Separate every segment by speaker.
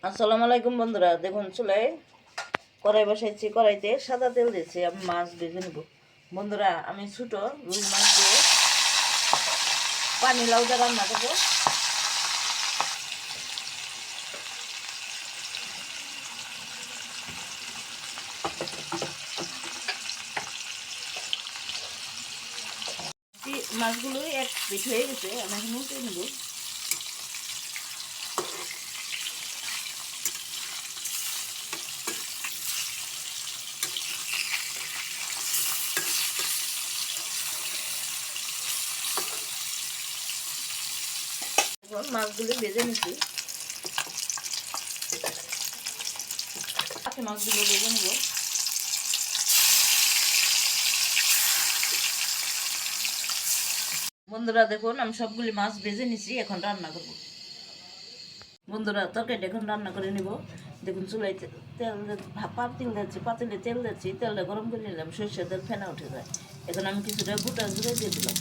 Speaker 1: আসসালামু আলাইকুম বন্ধুরা, দেখুন চুলায় কড়াই বসাইছি। কড়াইতে সাদা তেল দিয়েছি, আমি মাছ ভেজে নেব। বন্ধুরা, আমি ছোটো রুই মাছ দিয়ে পানি লাউ দিয়ে রান্না করবো। মাছগুলো এক পিঠ হয়ে গেছে, আমি এখন উল্টে নেব। এখন মাছগুলো ভেজে নিচ্ছি, মাছগুলো ভেজে নেব। বন্ধুরা দেখুন, আমি সবগুলি মাছ ভেজে নিছি, এখন রান্না করব। বন্ধুরা, তরকারিটা এখন রান্না করে নিব। দেখুন চুলাই তেল পাতিল দিচ্ছি, পাতিলে তেল দিচ্ছি, তেলটা গরম করে নিলাম, সরষের তেল ফেনা উঠে যায়। এখন আমি কিছুটা গোটা জিরে দিয়ে দিলাম।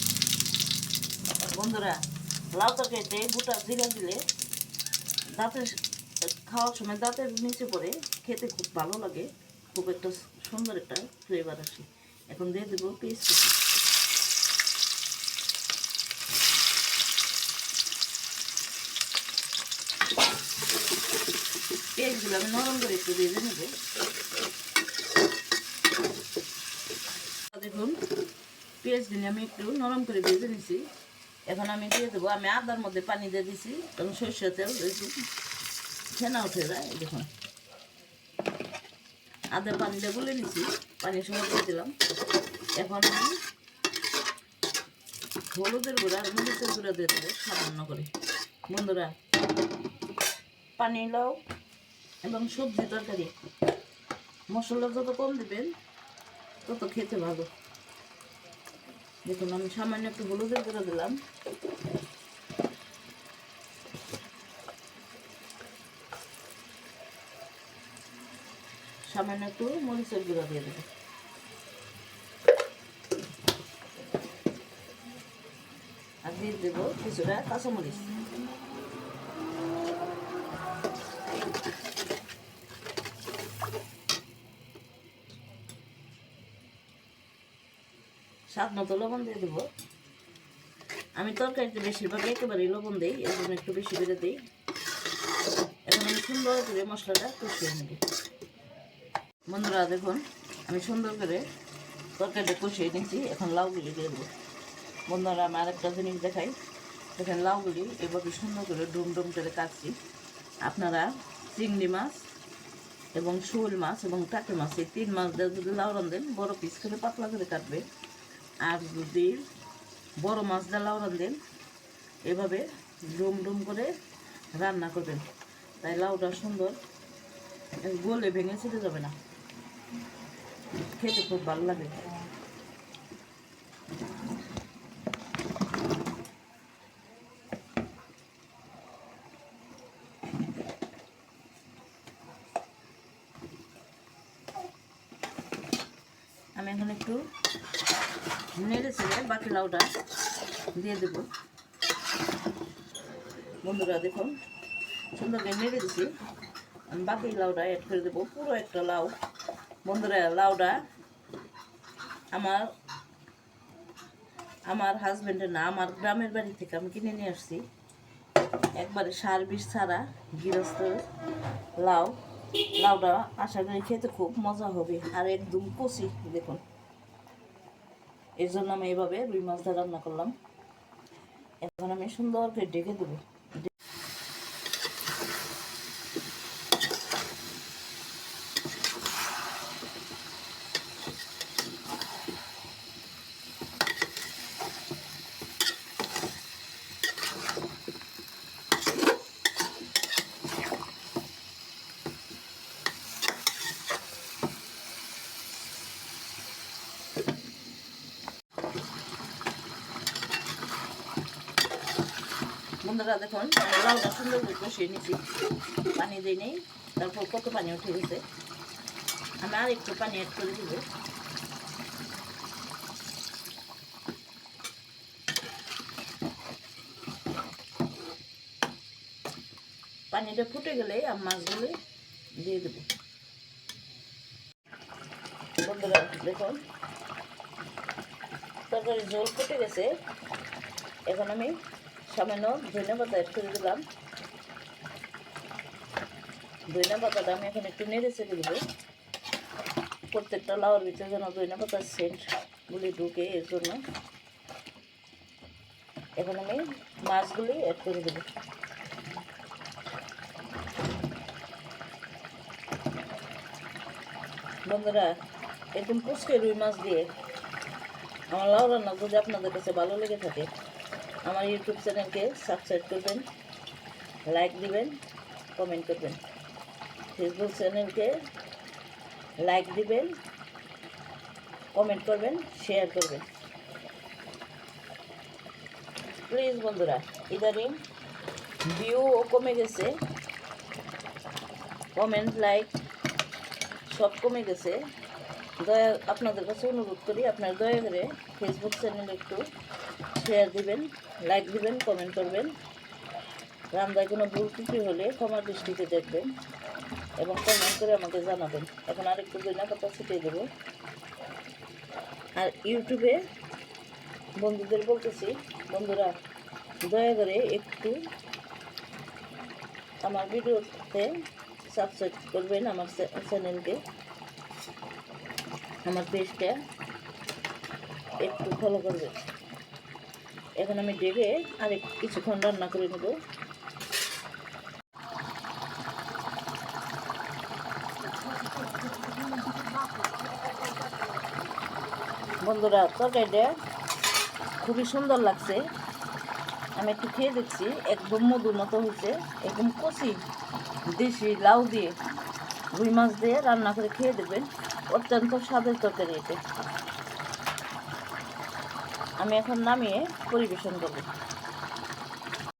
Speaker 1: বন্ধুরা, লাউ তরকারিতে গোটা জিরা দিলে দাঁতের খাওয়ার সময় দাঁতের নিচে পড়ে খেতে খুব ভালো লাগে, খুব একটা সুন্দর একটা ফ্লেভার আসে। এখন দিয়ে দেবো পেঁয়াজ কুচি। পেঁয়াজগুলো আমি নরম করে একটু ভেজে নেব। দেখুন, পেঁয়াজগুলো আমি একটু নরম করে ভেজে নিছি। এখন আমি দিয়ে দেবো, আমি আদার মধ্যে পানি দিয়ে দিছি, তখন সরষের তেল দিয়েছি, ফেনা উঠে যায়। দেখুন, আদা পানিটা গুলে নিছি, পানি সময় দিয়ে দিলাম। এখন আমি হলুদের গুঁড়া আর মরিচের গুঁড়া দিয়ে দেবো সামান্য করে। বন্ধুরা, পানি লাউ এবং সবজি তরকারি মশলা যত কম দেবেন তত খেতে ভালো। দেখুন, আমি সামান্য একটু হলুদের গুঁড়া দিলাম, সামান্য একটু মরিচের গুঁড়া দিয়ে দেবো, আর দিয়ে দেবো কিছুটা কাঁচামরিচ। স্বাদ মতো লবণ দিয়ে দেবো। আমি তরকারিতে বেশিরভাগ একেবারেই লবণ দিই, এর জন্য একটু বেশি করে দিই। এখন আমি সুন্দর করে মশলাটা কষিয়ে নেব। বন্ধুরা দেখুন, আমি সুন্দর করে তরকারিটা কষিয়ে নিয়েছি, এখন লাউগুলি দিয়ে দেবো। বন্ধুরা, আমি আরেকটা জিনিস দেখাই। দেখেন, লাউগুলি এভাবে সুন্দর করে ডুম ডুম করে কাটছি। আপনারা চিংড়ি মাছ এবং শোল মাছ এবং টাকি মাছ, এই 3 মাছ দিয়ে যদি লাউ রান্ধেন, বড় পিস করে পাতলা করে কাটবে। আর যদি বড় মাছ দিয়ে লাউ রান্ধেন, এভাবে ডুম ডুম করে রান্না করবেন, তাই লাউটা সুন্দর গলে ভেঙে ছিটে যাবে না, খেতে খুব ভালো লাগে। আমি এখন একটু নেড়ে ছেড়ে বাকি লাউটা দিয়ে দেব। বন্ধুরা দেখুন, সুন্দর করে নেড়ে দিচ্ছি, আমি বাকি লাউটা অ্যাড করে দেবো, পুরো একটা লাউ। বন্ধুরা, লাউটা আমার আমার হাজব্যান্ডের না, আমার গ্রামের বাড়ি থেকে আমি কিনে নিয়ে আসছি, একবারে সার বিষ ছাড়া গৃহস্থ লাউ। লাউটা আশা করি খেতে খুব মজা হবে, আর একদম কচি। দেখুন, এর জন্য আমি এইভাবে রুই মাছটা রান্না করলাম। এখন আমি সুন্দর করে ঢেকে দেবো। বন্ধুরা দেখুন, আমি লাউটা সুন্দর করে কষিয়ে নিচ্ছি, পানি দিই নেই, তারপর কত পানি উঠে গেছে। আমি আর একটু পানি অ্যাড করে দিব। পানিটা ফুটে গেলে আমি মাছগুলি দিয়ে দেবো। বন্ধুরা দেখুন তরকারি ঝোল ফুটে গেছে। এখন আমি সামান্য ধনিয়া পাতা অ্যাড করে দিলাম। ধনিয়া পাতাটা আমি এখন একটু নেড়ে চেড়ে দেবো, প্রত্যেকটা লাউর ভিতরে যেন ধনিয়া পাতার সেন্টগুলি ঢুকে, এর জন্য। এখন আমি মাছগুলি অ্যাড করে দেবো। বন্ধুরা এরকম পুচকে রুই মাছ দিয়ে আমার লাউ রান্না যদি আপনাদের কাছে ভালো লেগে থাকে, আমার ইউটিউব চ্যানেলকে সাবস্ক্রাইব করবেন, লাইক দিবেন, কমেন্ট করবেন। ফেসবুক চ্যানেলকে লাইক দিবেন, কমেন্ট করবেন, শেয়ার করবেন। প্লিজ বন্ধুরা, ইদানিং ভিউও কমে গেছে, কমেন্ট লাইক সব কমে গেছে। দয়া আপনাদের কাছে অনুরোধ করি, আপনার দয়া করে ফেসবুক চ্যানেলে একটু শেয়ার দিবেন, লাইক দিবেন, কমেন্ট করবেন। রান্নায় কোনো ভুল ত্রুটি হলে ক্ষমা দৃষ্টিতে দেখবেন এবং কমেন্ট করে আমাকে জানাবেন। এখন আরেকটু ধনিয়া পাতা ছিটিয়ে দেবো। আর ইউটিউবে বন্ধুদের বলতেছি, বন্ধুরা দয়া করে একটু আমার ভিডিওতে সাবস্ক্রাইব করবেন, আমার চ্যানেলকে, আমার পেজটা একটু ফলো করবেন। এখন আমি ঢেকে আরেক কিছুক্ষণ রান্না করে নেব। বন্ধুরা তরকারিটা খুবই সুন্দর লাগছে, আমি একটু খেয়ে দেখছি, একদম মধুর মতো হয়েছে। একদম কচি দেশি লাউ দিয়ে রুই মাছ দিয়ে রান্না করে খেয়ে দেবেন, অত্যন্ত স্বাদের তরকারি এটা। আমি এখন নামিয়ে পরিবেশন করব।